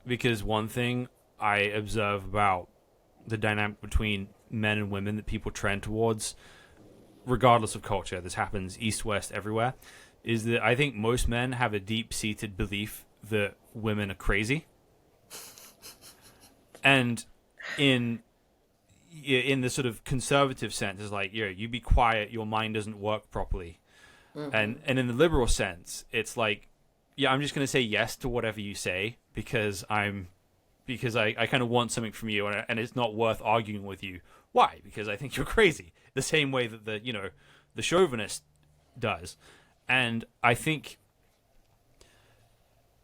because one thing I observe about the dynamic between men and women that people trend towards, regardless of culture, this happens east, west, everywhere, is that I think most men have a deep-seated belief that women are crazy. And in the sort of conservative sense, it's like, you be quiet, your mind doesn't work properly. Mm-hmm. And in the liberal sense, it's like, I'm just going to say yes to whatever you say because I kind of want something from you, and it's not worth arguing with you. Why? Because I think you're crazy. The same way that the chauvinist does. And I think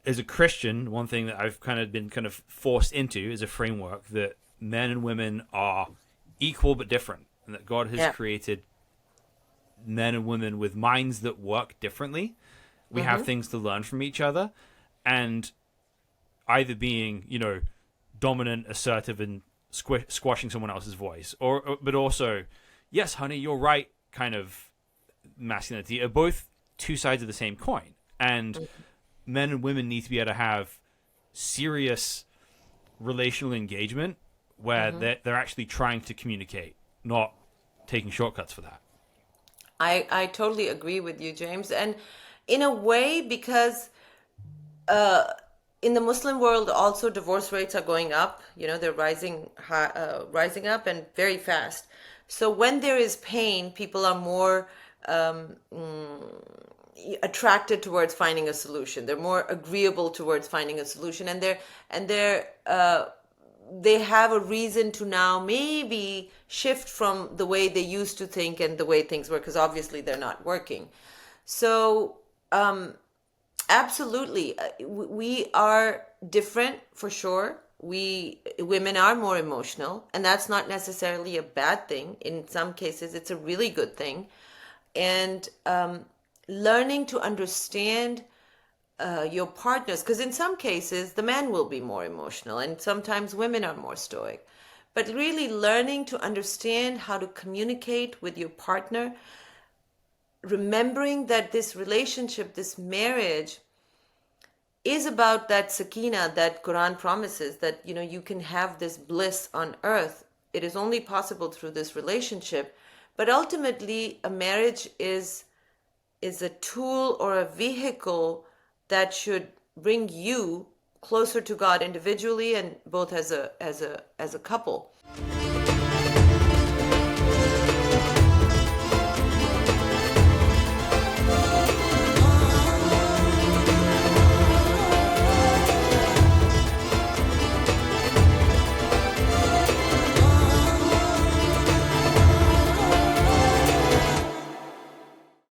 as a Christian, one thing that I've kind of been forced into is a framework that men and women are equal but different, and that God has created men and women with minds that work differently. We have things to learn from each other, and either being, dominant, assertive, and squashing someone else's voice, but also, yes, honey, you're right, kind of masculinity are both two sides of the same coin. And men and women need to be able to have serious relational engagement where they're actually trying to communicate, not taking shortcuts for that. I totally agree with you, James. And in a way, because in the Muslim world, also divorce rates are going up. They're rising up and very fast. So when there is pain, people are more attracted towards finding a solution. They're more agreeable towards finding a solution, and they have a reason to now maybe shift from the way they used to think and the way things work, because obviously they're not working. So absolutely, we are different for sure. Women are more emotional, and that's not necessarily a bad thing. In some cases, it's a really good thing. And learning to understand your partners, because in some cases the man will be more emotional and sometimes women are more stoic, but really learning to understand how to communicate with your partner, remembering that this relationship, this marriage, is about that sakina that Qur'an promises, that you can have this bliss on earth. It is only possible through this relationship. But ultimately, a marriage is a tool or a vehicle that should bring you closer to God individually and both as a couple.